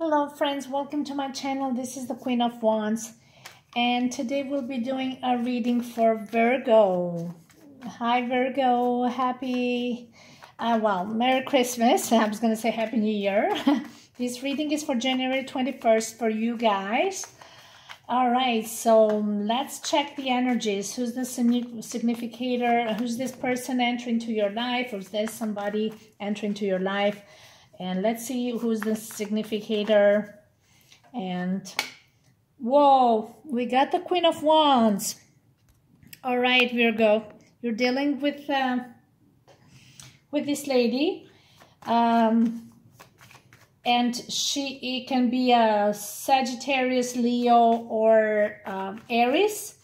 Hello friends, welcome to my channel. This is the Queen of Wands and today we'll be doing a reading for Virgo. Hi Virgo, happy, Merry Christmas. I was going to say Happy New Year. This reading is for January 21st for you guys. Alright, so let's check the energies. Who's the significator? Who's this person entering to your life? Or is there somebody entering to your life? And let's see who's the significator. And whoa, we got the Queen of Wands. All right, Virgo, you're dealing with this lady, and it can be a Sagittarius, Leo, or Aries.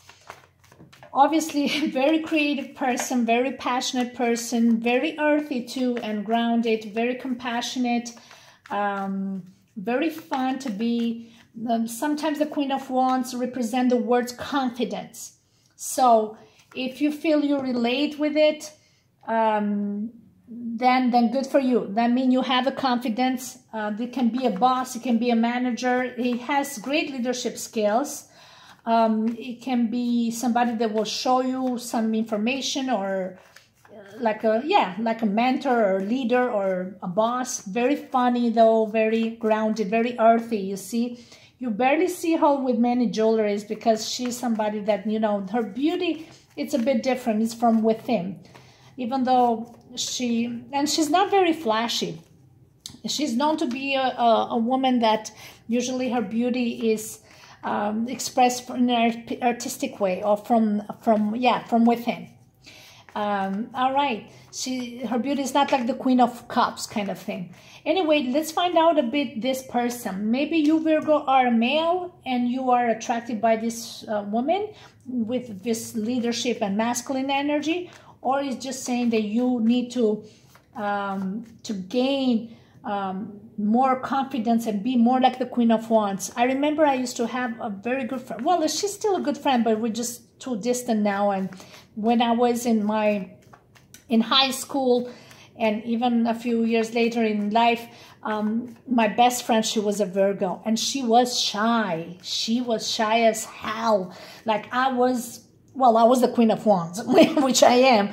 Obviously, very creative person, very passionate person, very earthy too and grounded, very compassionate, very fun to be. Sometimes the Queen of Wands represent the word confidence. So if you feel you relate with it, then good for you. That means you have a confidence. It can be a boss, it can be a manager. He has great leadership skills. It can be somebody that will show you some information, or like a mentor or leader or a boss. Very funny though, very grounded, very earthy. You see, you barely see her with many jewelries because she's somebody that, you know, her beauty, it's a bit different. It's from within. Even though she's not very flashy. She's known to be a woman that usually her beauty is expressed in an artistic way, or from within. All right, her beauty is not like the Queen of Cups kind of thing. Anyway, let's find out a bit this person. Maybe you, Virgo, are a male and you are attracted by this woman with this leadership and masculine energy, or it's just saying that you need to gain more confidence and be more like the Queen of Wands. I remember I used to have a very good friend. Well, she's still a good friend, but we're just too distant now. And when I was in high school, and even a few years later in life, my best friend, she was a Virgo, and she was shy. She was shy as hell. Like I was the Queen of Wands, which I am.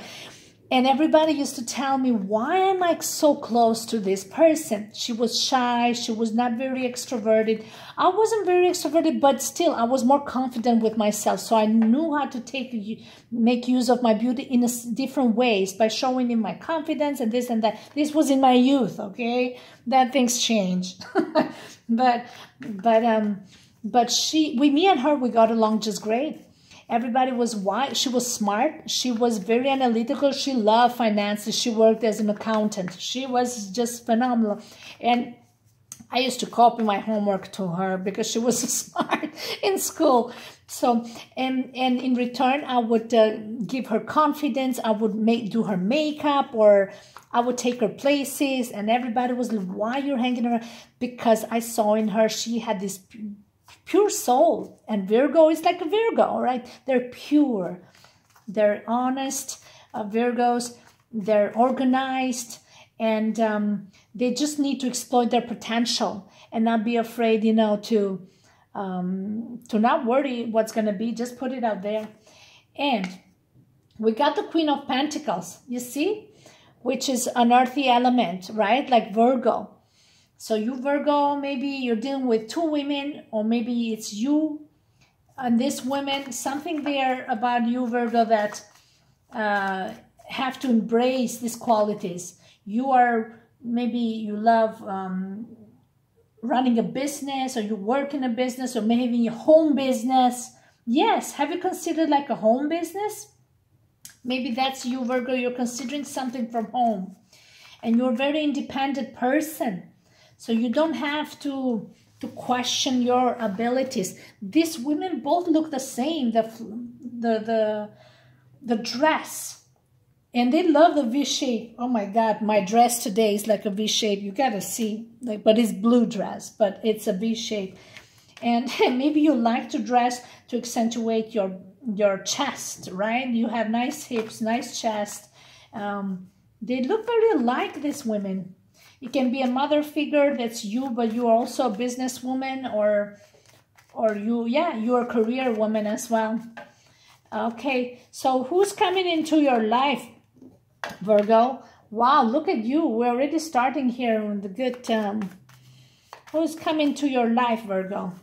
And everybody used to tell me, why am I so close to this person? She was shy. She was not very extroverted. I wasn't very extroverted, but still, I was more confident with myself. So I knew how to make use of my beauty in different ways by showing in my confidence and this and that. This was in my youth, okay? That things change. But me and her, we got along just great. Everybody was wise. She was smart. She was very analytical. She loved finances. She worked as an accountant. She was just phenomenal. And I used to copy my homework to her because she was smart in school. So, and in return, I would give her confidence. I would do her makeup, or I would take her places. And everybody was like, why you're hanging around? Because I saw in her, she had this pure soul, and Virgo is like a Virgo, right? They're pure, they're honest. Virgos, they're organized, and they just need to exploit their potential and not be afraid, you know, to not worry what's going to be. Just put it out there. And we got the Queen of Pentacles, you see, which is an earthy element, right? Like Virgo. So you, Virgo, maybe you're dealing with two women, or maybe it's you and this woman. Something there about you, Virgo, that have to embrace these qualities. Maybe you love running a business, or you work in a business, or maybe a home business. Yes, have you considered like a home business? Maybe that's you, Virgo. You're considering something from home, and you're a very independent person. So you don't have to question your abilities. These women both look the same, the dress. And they love the V-shape. Oh my God, my dress today is like a V-shape. You gotta see, but it's blue dress, but it's a V-shape. And maybe you like to dress to accentuate your chest, right? You have nice hips, nice chest. They look very alike, these women. It can be a mother figure, that's you, but you're also a businesswoman, or you're a career woman as well. Okay, so who's coming into your life, Virgo? Wow, look at you. We're already starting here on the good. Who's coming to your life, Virgo?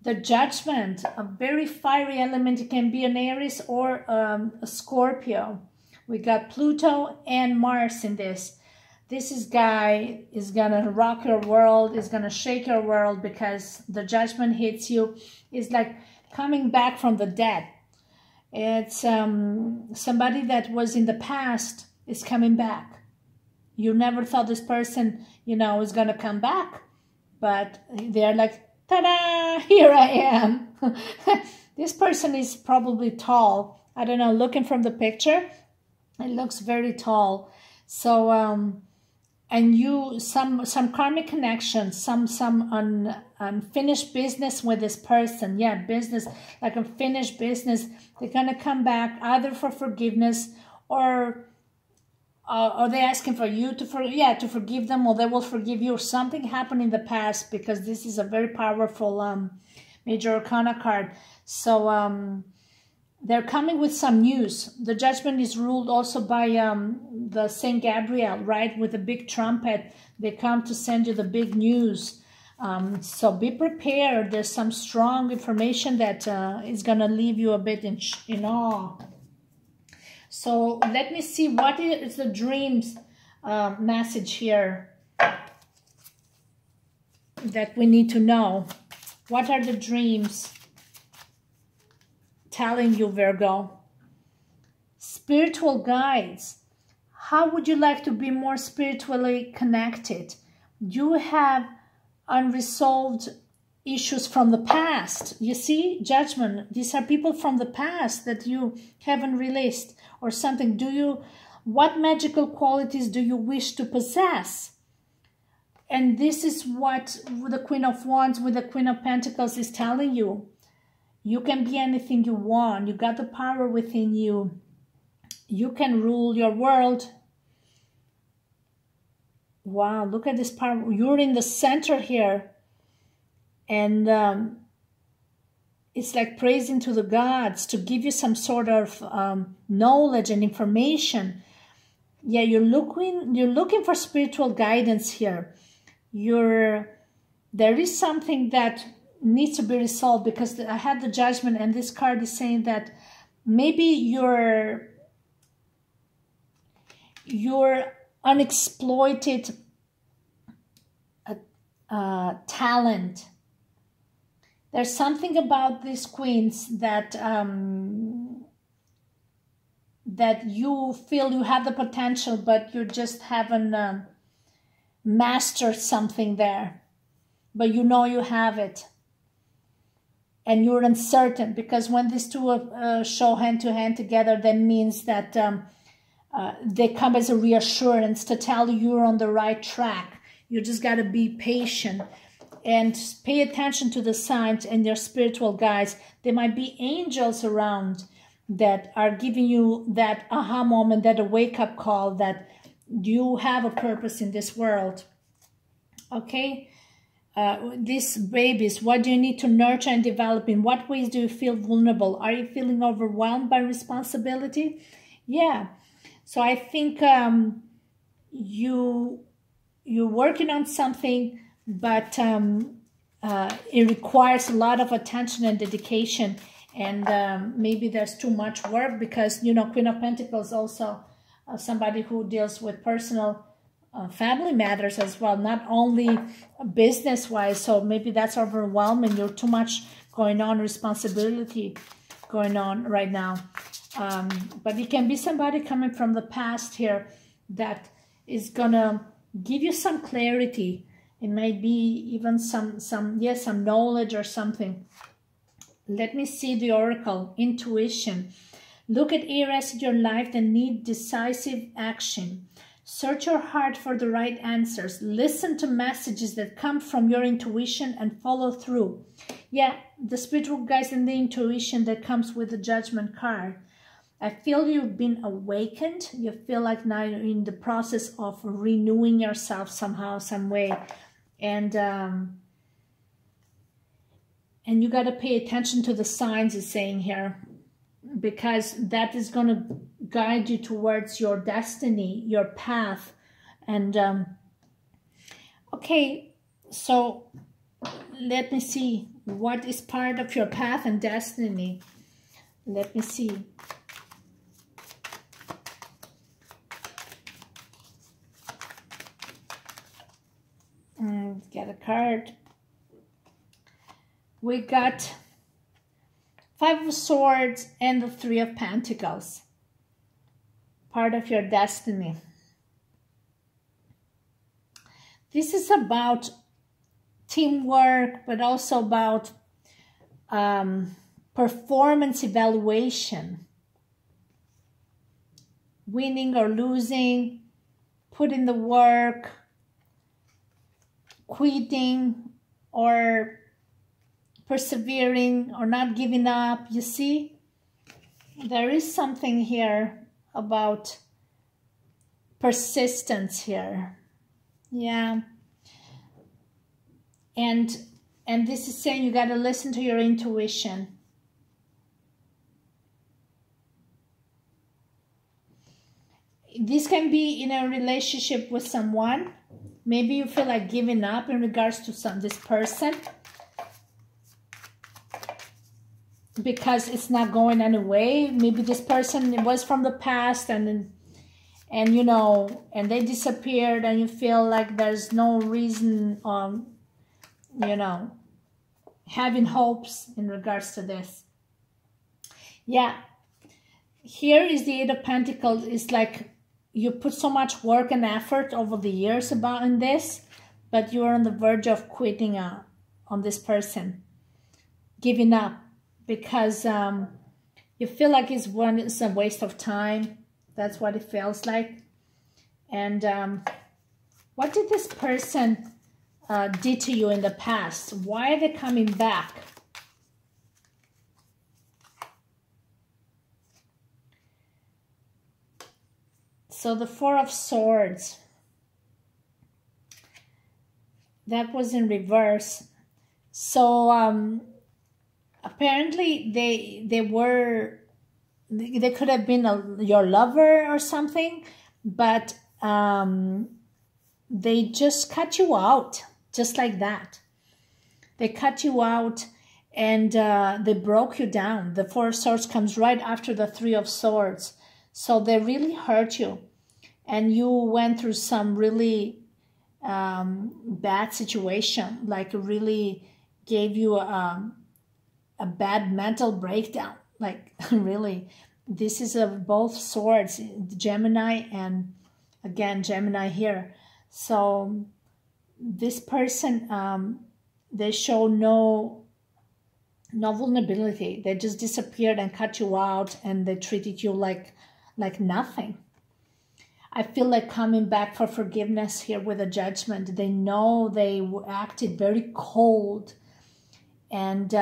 The Judgment, a very fiery element. It can be an Aries or a Scorpio. We got Pluto and Mars in this. This guy is gonna rock your world, is gonna shake your world, because the Judgment hits you. It's like coming back from the dead. It's somebody that was in the past is coming back. You never thought this person, you know, is gonna come back, but they're like, ta-da, here I am. This person is probably tall. I don't know, looking from the picture, it looks very tall. So, and you, some karmic connection, some unfinished business with this person. Yeah, business, like unfinished business. They're gonna come back either for forgiveness, or they're asking for you to forgive them, or they will forgive you. Something happened in the past, because this is a very powerful major arcana card. So they're coming with some news. The Judgment is ruled also by the Saint Gabriel, right? With a big trumpet. They come to send you the big news. So be prepared. There's some strong information that is going to leave you a bit in awe. So let me see, what is the dreams message here that we need to know? What are the dreams telling you, Virgo? Spiritual guides. How would you like to be more spiritually connected? You have unresolved issues from the past. You see, Judgment. These are people from the past that you haven't released, or something. What magical qualities do you wish to possess? And this is what the Queen of Wands with the Queen of Pentacles is telling you. You can be anything you want. You got the power within you. You can rule your world. Wow, look at this power. You're in the center here. And it's like praising to the gods to give you some sort of knowledge and information. Yeah, you're looking for spiritual guidance here. There is something that needs to be resolved, because I had the Judgment, and this card is saying that maybe your unexploited talent. There's something about these queens that that you feel you have the potential, but you just haven't mastered something there. But you know you have it. And you're uncertain, because when these two show hand to hand together, that means that they come as a reassurance to tell you you're on the right track. You just got to be patient and pay attention to the signs and their spiritual guides. There might be angels around that are giving you that aha moment, that a wake-up call, that you have a purpose in this world. Okay? These babies, what do you need to nurture and develop? In what ways do you feel vulnerable? Are you feeling overwhelmed by responsibility? Yeah. So I think you're working on something, but it requires a lot of attention and dedication. And maybe there's too much work, because, you know, Queen of Pentacles also somebody who deals with personal family matters as well, not only business-wise. So maybe that's overwhelming. You're too much going on, responsibility going on right now. But it can be somebody coming from the past here that is gonna give you some clarity. It might be even some knowledge or something. Let me see the oracle, intuition. Look at areas in your life that need decisive action. Search your heart for the right answers. Listen to messages that come from your intuition and follow through. Yeah, the spiritual guides and the intuition that comes with the Judgment card. I feel you've been awakened. You feel like now you're in the process of renewing yourself somehow, some way. And you got to pay attention to the signs it's saying here, because that is going to guide you towards your destiny, your path. And okay, so let me see what is part of your path and destiny. Let me see. Get a card. We got 5 of Swords and the 3 of Pentacles. Part of your destiny. This is about teamwork, but also about performance evaluation. Winning or losing, put in the work, quitting or persevering or not giving up. You see, there is something here about persistence here. Yeah. And this is saying you got to listen to your intuition. This can be in a relationship with someone. Maybe you feel like giving up in regards to this person because it's not going anyway. Maybe this person was from the past and you know, and they disappeared, and you feel like there's no reason, you know, having hopes in regards to this. Yeah, here is the 8 of Pentacles. It's like you put so much work and effort over the years in this, but you are on the verge of quitting on this person, giving up, because you feel like it's a waste of time. That's what it feels like. And what did this person did to you in the past? Why are they coming back? So the 4 of Swords, that was in reverse. So apparently they could have been your lover or something, but they just cut you out, just like that. They cut you out and they broke you down. The 4 of Swords comes right after the 3 of Swords. So they really hurt you. And you went through some really bad situation, like really gave you a bad mental breakdown. Like really, this is of both swords, Gemini and again, Gemini here. So this person, they show no vulnerability. They just disappeared and cut you out, and they treated you like nothing. I feel like coming back for forgiveness here with a Judgment. They know they acted very cold. And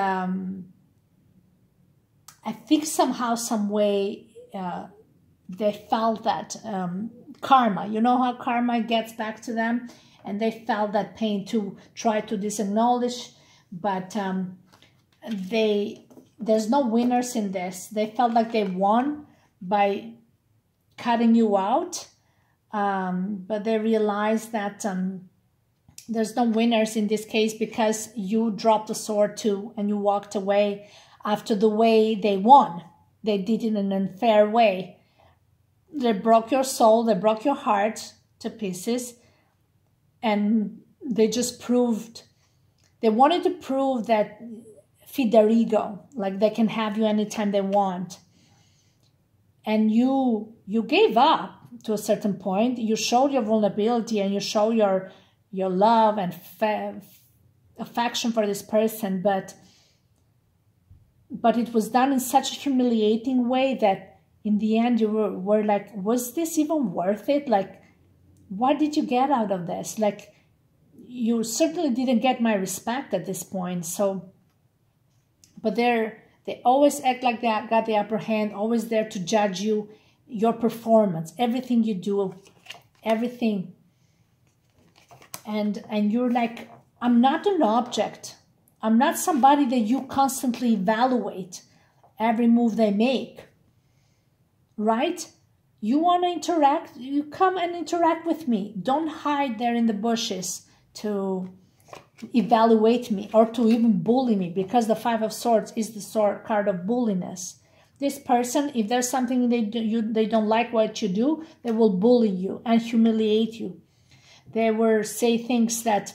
I think somehow, some way, they felt that karma. You know how karma gets back to them? And they felt that pain to try to disacknowledge. But there's no winners in this. They felt like they won by cutting you out. But they realized that there's no winners in this case, because you dropped the sword too and you walked away after the way they won. They did it in an unfair way. They broke your soul, they broke your heart to pieces, and they just proved, they wanted to prove that Fiderigo, like they can have you anytime they want. And you gave up to a certain point. You showed your vulnerability and you show your love and affection for this person, but it was done in such a humiliating way that in the end you were like, was this even worth it? Like, what did you get out of this? Like, you certainly didn't get my respect at this point. So, but they They always act like they got the upper hand, always there to judge you, your performance, everything you do, everything. And you're like, I'm not an object. I'm not somebody that you constantly evaluate every move they make, right? You want to interact, you come and interact with me. Don't hide there in the bushes to evaluate me or to even bully me, because the Five of Swords is the card of bulliness. This person, if there's something they don't like what you do, they will bully you and humiliate you. They will say things that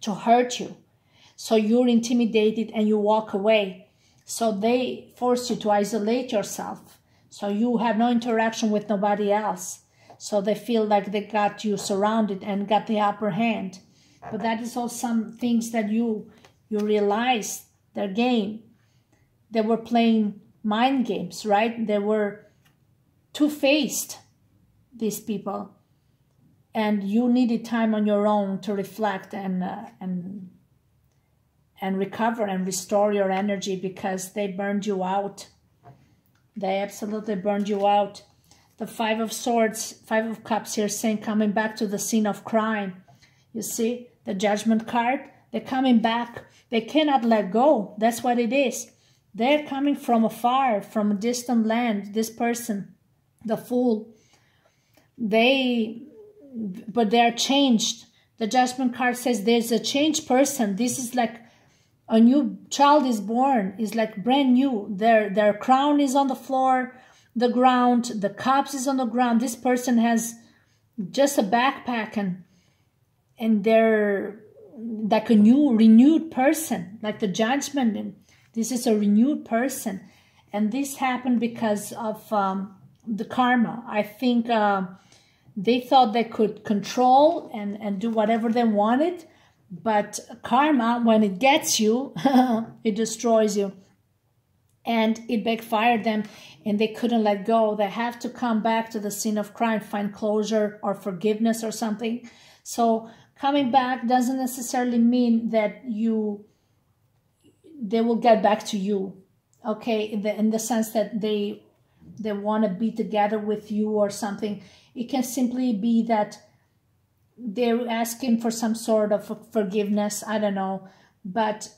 to hurt you. So you're intimidated and you walk away. So they force you to isolate yourself. So you have no interaction with nobody else. So they feel like they got you surrounded and got the upper hand. But that is all some things that you realize their game. They were playing mind games, right? They were two-faced, these people. And you needed time on your own to reflect and recover and restore your energy, because they burned you out. They absolutely burned you out. The Five of Swords, Five of Cups here saying coming back to the scene of crime. You see, the Judgment card, they're coming back. They cannot let go. That's what it is. They're coming from afar, from a distant land, this person, the Fool. But they're changed. The Judgment card says there's a changed person. This is like a new child is born, is like brand new. Their crown is on the floor, the ground, the cups is on the ground. This person has just a backpack and they're like a new, renewed person, like the Judgment. And this is a renewed person. And this happened because of the karma. I think they thought they could control and do whatever they wanted. But karma, when it gets you, it destroys you. And it backfired them, and they couldn't let go. They have to come back to the scene of crime, find closure or forgiveness or something. So coming back doesn't necessarily mean that they will get back to you, okay? In the sense that they want to be together with you or something. It can simply be that they're asking for some sort of forgiveness. I don't know. But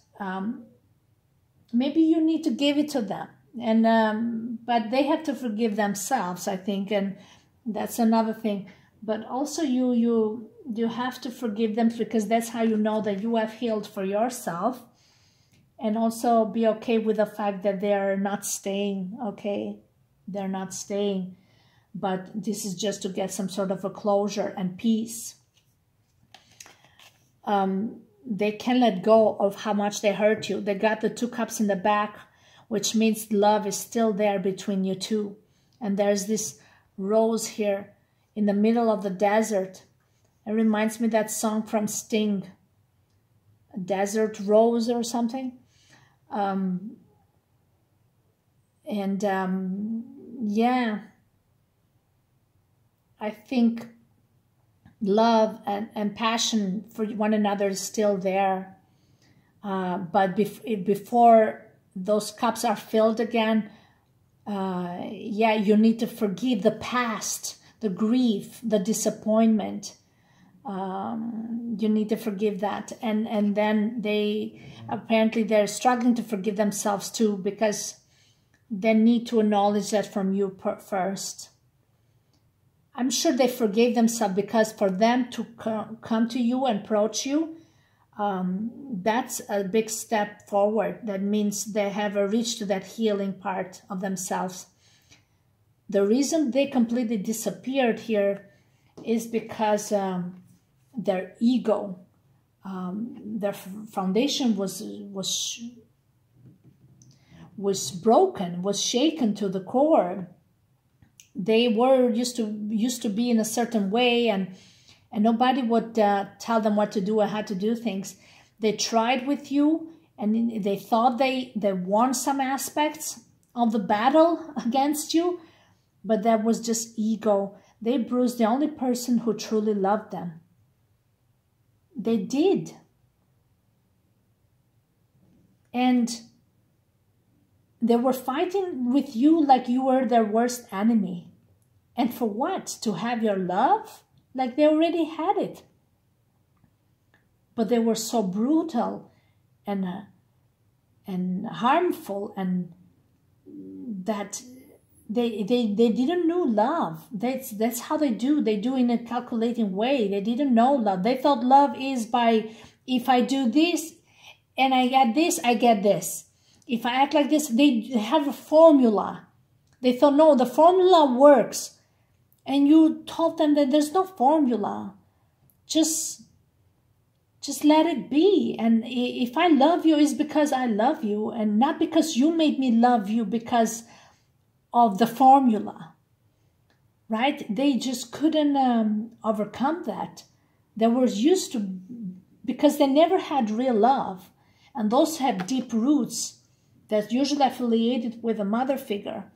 maybe you need to give it to them. And but they have to forgive themselves, I think. And that's another thing. But also you have to forgive them, because that's how you know that you have healed for yourself. And also be okay with the fact that they are not staying, okay? They're not staying. But this is just to get some sort of a closure and peace. They can let go of how much they hurt you. They got the Two Cups in the back, which means love is still there between you two. And there's this rose here in the middle of the desert. It reminds me of that song from Sting, Desert Rose or something. Yeah, I think love and passion for one another is still there. But before those cups are filled again, yeah, you need to forgive the past, the grief, the disappointment. You need to forgive that. And then they're struggling to forgive themselves too, because they need to acknowledge that from you first. I'm sure they forgave themselves, because for them to come to you and approach you, that's a big step forward. That means they have reached to that healing part of themselves. The reason they completely disappeared here is because their ego, their foundation was broken, was shaken to the core. They were used to be in a certain way, and nobody would tell them what to do or how to do things. They tried with you, and they thought they won some aspects of the battle against you, but that was just ego. They bruised the only person who truly loved them. They did. And they were fighting with you like you were their worst enemy. And for what? To have your love? Like they already had it. But they were so brutal and harmful, and that they didn't know love. That's how they do. They do in a calculating way. They didn't know love. They thought love is by, if I do this and I get this, I get this. If I act like this, they have a formula. They thought, no, the formula works. And you told them that there's no formula. Just let it be. And if I love you, it's because I love you, and not because you made me love you because of the formula, right? They just couldn't overcome that. They were used to, because they never had real love. And those have deep roots that's usually affiliated with a mother figure.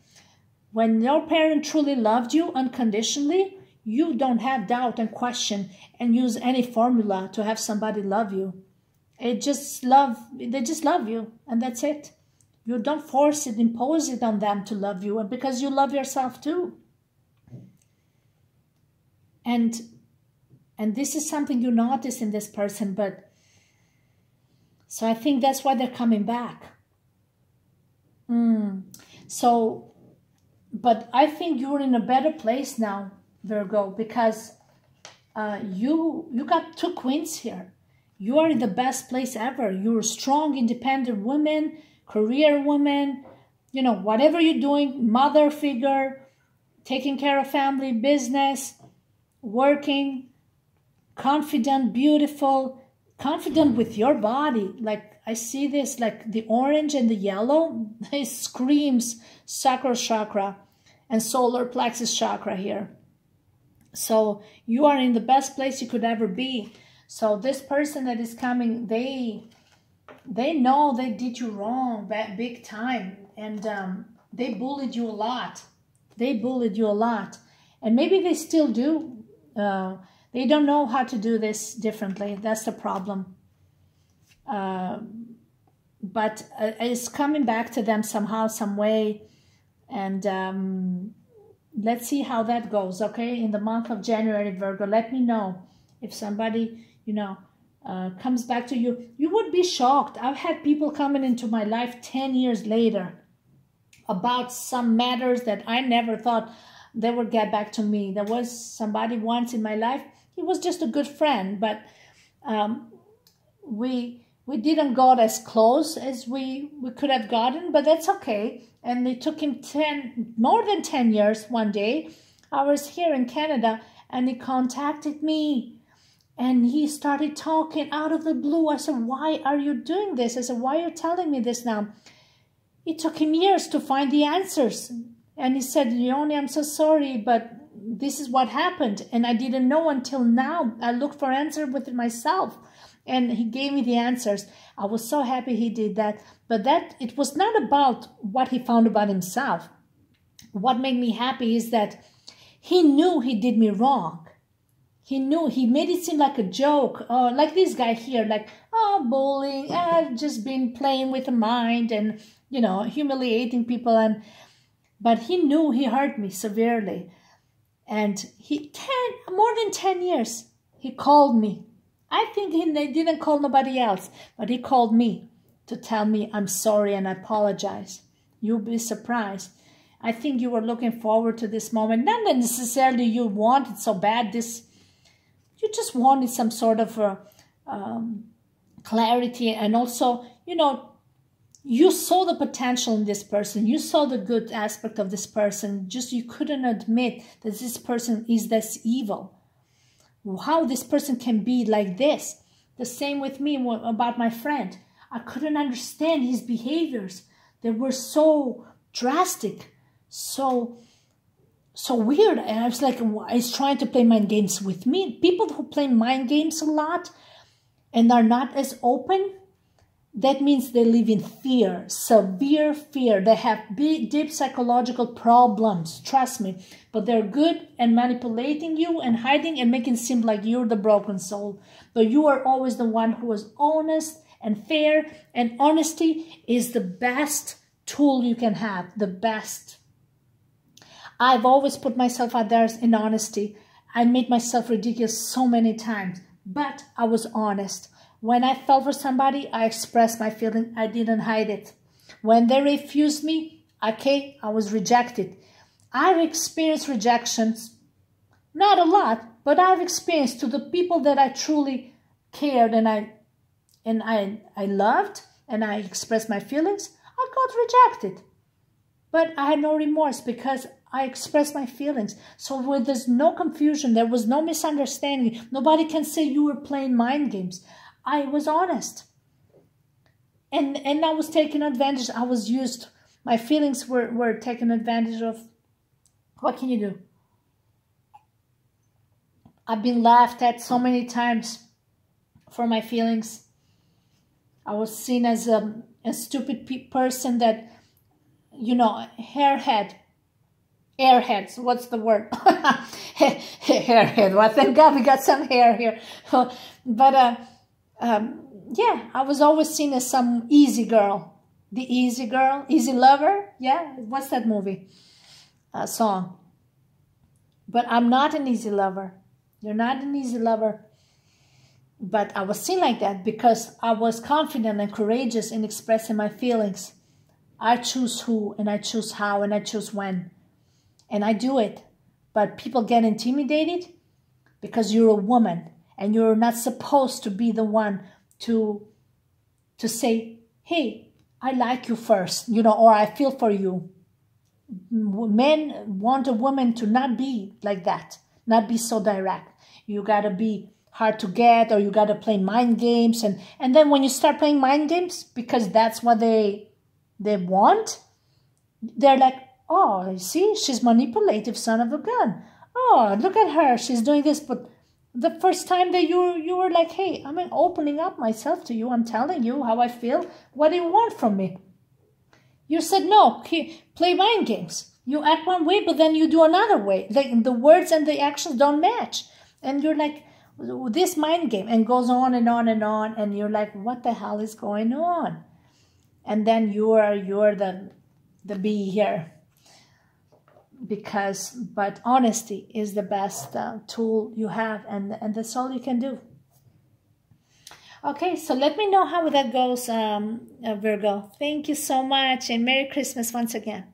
When your parent truly loved you unconditionally, you don't have doubt and question and use any formula to have somebody love you. They just love you, and that's it. You don't force it, impose it on them to love you, because you love yourself too. And this is something you notice in this person, but so I think that's why they're coming back. So, but I think you're in a better place now, Virgo, because you got 2 queens here. You are in the best place ever. You're a strong, independent woman, career woman, you know, whatever you're doing, mother figure, taking care of family, business, working, confident, beautiful, confident with your body. Like, I see this, like the orange and the yellow, it screams sacral chakra and solar plexus chakra here. So you are in the best place you could ever be. So this person that is coming, they know they did you wrong, big time. And they bullied you a lot. They bullied you a lot. And maybe they still do. They don't know how to do this differently. That's the problem. But it's coming back to them somehow, some way. And let's see how that goes, okay? In the month of January, Virgo, let me know if somebody, you know, comes back to you. You would be shocked. I've had people coming into my life 10 years later about some matters that I never thought they would get back to me. There was somebody once in my life. He was just a good friend, but we didn't got as close as we could have gotten, but that's okay. And it took him more than 10 years. One day, I was here in Canada, and he contacted me, and he started talking out of the blue. I said, why are you doing this? I said, why are you telling me this now? It took him years to find the answers. And he said, Leonie, I'm so sorry, but this is what happened. And I didn't know until now. I looked for answers with myself. And he gave me the answers. I was so happy he did that. But it was not about what he found about himself. What made me happy is that he knew he did me wrong. He knew, he made it seem like a joke. Like this guy here, like, oh, bullying, I've just been playing with the mind and, you know, humiliating people. But he knew he hurt me severely. And more than 10 years, he called me. I think he didn't call nobody else, but he called me to tell me I'm sorry and I apologize. You'll be surprised. I think you were looking forward to this moment. Not necessarily you wanted so bad this. You just wanted some sort of clarity, and also, you know, you saw the potential in this person. You saw the good aspect of this person. Just you couldn't admit that this person is this evil. How this person can be like this. The same with me about my friend. I couldn't understand his behaviors. They were so drastic, so weird. And I was like, he's trying to play mind games with me. People who play mind games a lot and are not as open, that means they live in fear, severe fear. They have deep psychological problems, trust me. But they're good at manipulating you and hiding and making it seem like you're the broken soul. But you are always the one who is honest and fair. And honesty is the best tool you can have, the best. I've always put myself out there in honesty. I made myself ridiculous so many times, but I was honest. When I fell for somebody, I expressed my feeling. I didn't hide it. When they refused me, okay, I was rejected. I've experienced rejections, not a lot, but I've experienced to the people that I truly cared and I loved and I expressed my feelings. I got rejected, but I had no remorse because I expressed my feelings. So where there's no confusion, there was no misunderstanding. Nobody can say you were playing mind games. I was honest. And I was taken advantage. I was used. My feelings were taken advantage of. What can you do? I've been laughed at so many times for my feelings. I was seen as a stupid person that, you know, airheads, what's the word? Hairhead. Well, thank God we got some hair here. But yeah, I was always seen as some easy girl. The easy girl, easy lover. Yeah, what's that movie? Song. But I'm not an easy lover. You're not an easy lover. But I was seen like that because I was confident and courageous in expressing my feelings. I choose who, and I choose how, and I choose when. And I do it. But people get intimidated because you're a woman and you're not supposed to be the one to say, hey, I like you first, you know, or I feel for you. Men want a woman to not be like that, not be so direct. You got to be hard to get, or you got to play mind games. And then when you start playing mind games, because that's what they want, they're like, oh, see, she's manipulative son of a gun. Oh, look at her, she's doing this. But the first time that you were like, hey, I'm opening up myself to you. I'm telling you how I feel. What do you want from me? You said, no, play mind games. You act one way, but then you do another way. The words and the actions don't match. And you're like, this mind game, and goes on and on and on. And you're like, what the hell is going on? And then you're the bee here. But honesty is the best tool you have, and that's all you can do. Okay, so let me know how that goes, Virgo. Thank you so much, and Merry Christmas once again.